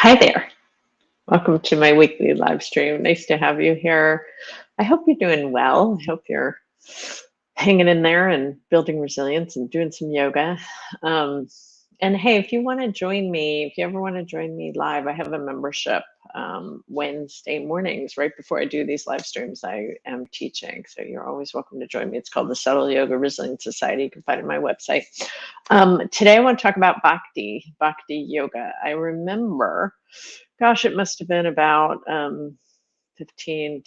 Hi there. Welcome to my weekly live stream. Nice to have you here. I hope you're doing well. I hope you're hanging in there and building resilience and doing some yoga. Um, and hey, if you want to join me, if you ever want to join me live, I have a membership Wednesday mornings right before I do these live streams. I am teaching, so you're always welcome to join me. It's called the Subtle Yoga Resilience Society. You can find it on my website. Today, I want to talk about Bhakti Yoga. I remember, gosh, it must have been about 10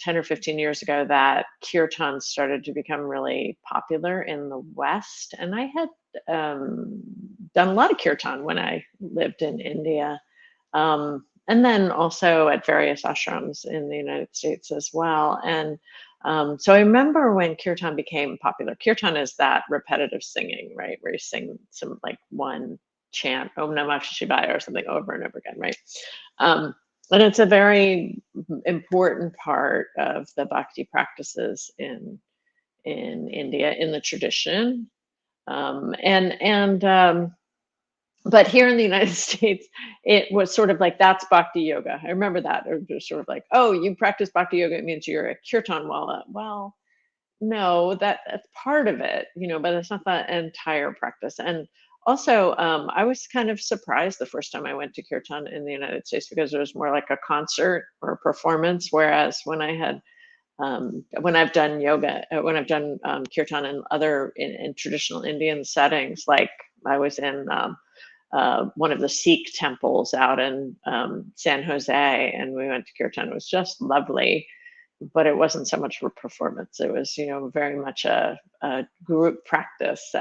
or 15 years ago that kirtan started to become really popular in the West. And I had done a lot of kirtan when I lived in India. And then also at various ashrams in the United States as well. And so I remember when kirtan became popular. Kirtan is that repetitive singing, right? Where you sing some like one chant, Om Namah Shivaya or something over and over again, right? And it's a very important part of the bhakti practices in India, in the tradition. But here in the United States, it was sort of like, that's Bhakti Yoga. I remember that. It was sort of like, oh, you practice Bhakti Yoga, it means you're a kirtan wala. Well, no, that's part of it, but it's not the entire practice. And also, I was kind of surprised the first time I went to kirtan in the United States because it was more like a concert or a performance. Whereas when I've done yoga, when I've done kirtan in traditional Indian settings, like I was in one of the Sikh temples out in San Jose, and we went to kirtan. It was just lovely, but it wasn't so much for performance. It was, very much a group practice.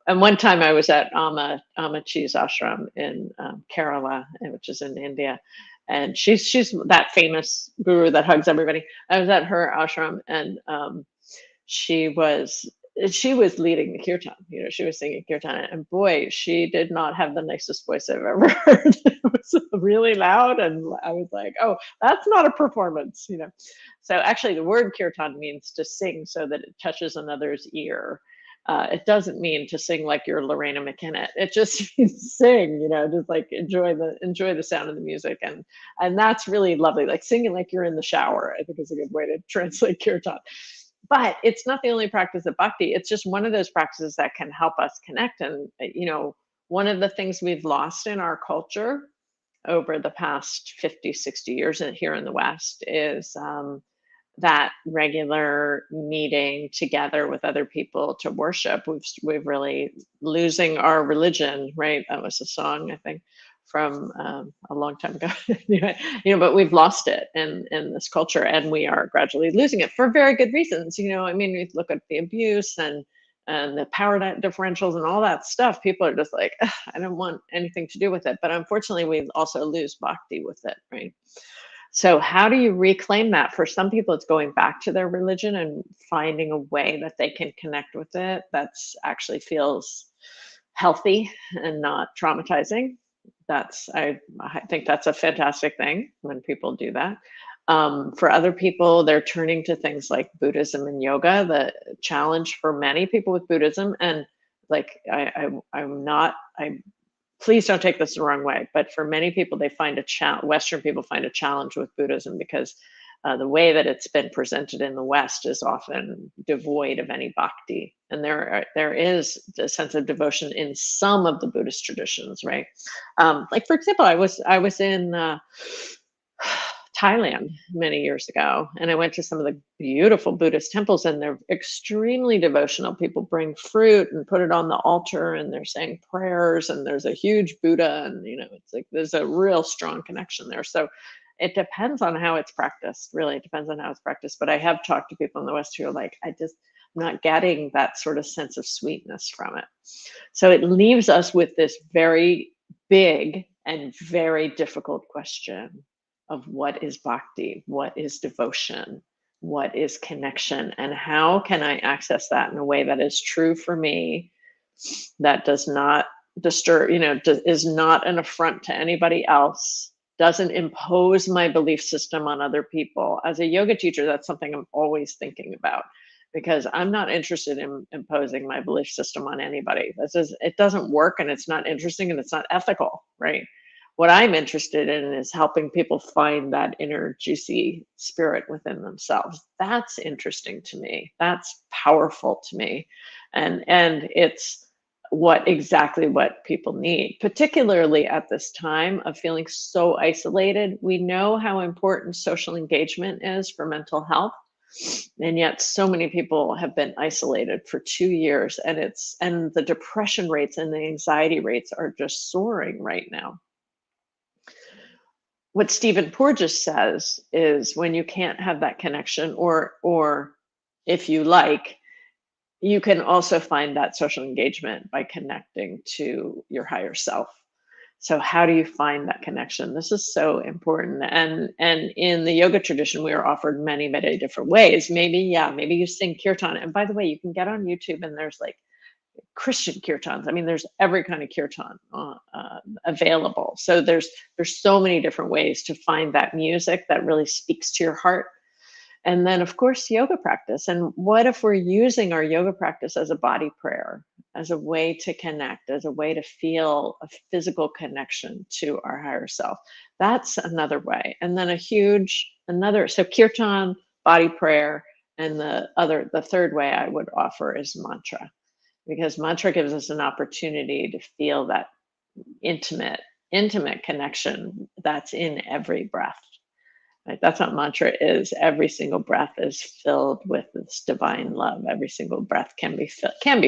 And one time I was at Amachi's ashram in Kerala, which is in India, and she's that famous guru that hugs everybody. I was at her ashram, and she was she was leading the kirtan. She was singing kirtan, and boy, she did not have the nicest voice I've ever heard. It was really loud, and I was like, oh, that's not a performance. So actually, the word kirtan means to sing so that it touches another's ear. It doesn't mean to sing like you're Lorena McKennitt. It just means sing, just like enjoy the sound of the music, and that's really lovely. Like singing like you're in the shower, I think is a good way to translate kirtan. But it's not the only practice of bhakti. It's just one of those practices that can help us connect. And one of the things we've lost in our culture over the past 50, 60 years here in the West is that regular meeting together with other people to worship. We've really losing our religion, right? That was a song, I think, from a long time ago. But we've lost it in this culture, and we are gradually losing it for very good reasons. We look at the abuse and the power differentials and all that stuff. People are just like, I don't want anything to do with it. But unfortunately, we also lose bhakti with it, right? So how do you reclaim that? For some people, it's going back to their religion and finding a way that they can connect with it that's actually feels healthy and not traumatizing. I think that's a fantastic thing when people do that. For other people, they're turning to things like Buddhism and yoga. The challenge for many people with Buddhism, and like I'm not, please don't take this the wrong way, but for many people, they find Western people find a challenge with Buddhism because the way that it's been presented in the West is often devoid of any bhakti. And there is a sense of devotion in some of the Buddhist traditions, right? Like, for example, I was in Thailand many years ago, and I went to some of the beautiful Buddhist temples, and they're extremely devotional. People bring fruit and put it on the altar, and they're saying prayers, and there's a huge Buddha, and it's like there's a real strong connection there. So it depends on how it's practiced. Really, it depends on how it's practiced. But I have talked to people in the West who are like, I'm not getting that sort of sense of sweetness from it. So it leaves us with this very big and very difficult question of what is bhakti, what is devotion, what is connection, and how can I access that in a way that is true for me, that does not disturb, is not an affront to anybody else, doesn't impose my belief system on other people. As a yoga teacher, that's something I'm always thinking about, because I'm not interested in imposing my belief system on anybody. It doesn't work, and it's not interesting, and it's not ethical, right? what I'm interested in is helping people find that inner juicy spirit within themselves. That's interesting to me. That's powerful to me. And it's exactly what people need, particularly at this time of feeling so isolated. We know how important social engagement is for mental health, and yet so many people have been isolated for 2 years, and the depression rates and the anxiety rates are just soaring right now. What Stephen Porges says is, when you can't have that connection, or if you like, you can also find that social engagement by connecting to your higher self. So how do you find that connection? This is so important. And in the yoga tradition, we are offered many, many different ways. Maybe, yeah, maybe you sing kirtan. And by the way, you can get on YouTube and there's like Christian kirtans. I mean, there's every kind of kirtan available. So there's so many different ways to find that music that really speaks to your heart. And then, of course, yoga practice. And what if we're using our yoga practice as a body prayer, as a way to connect, as a way to feel a physical connection to our higher self? That's another way. And then so kirtan, body prayer, and the third way I would offer is mantra, because mantra gives us an opportunity to feel that intimate connection that's in every breath. Right? That's what mantra is. Every single breath is filled with this divine love. Every single breath can be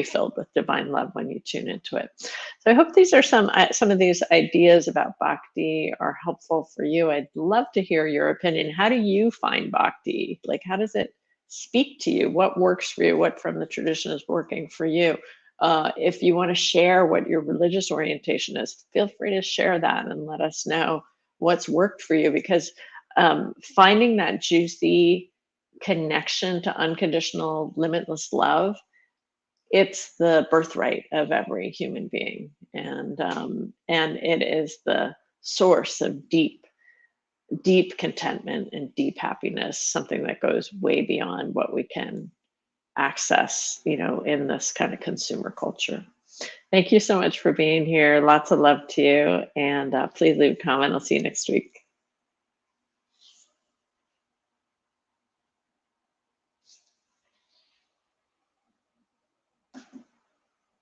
filled with divine love when you tune into it. So I hope these are some of these ideas about bhakti are helpful for you. I'd love to hear your opinion. How do you find bhakti? Like, how does it speak to you? What works for you? What from the tradition is working for you? If you want to share what your religious orientation is, feel free to share that and let us know what's worked for you, because finding that juicy connection to unconditional, limitless love, it's the birthright of every human being, and it is the source of deep contentment and deep happiness, something that goes way beyond what we can access, in this kind of consumer culture. Thank you so much for being here. Lots of love to you, and please leave a comment. I'll see you next week.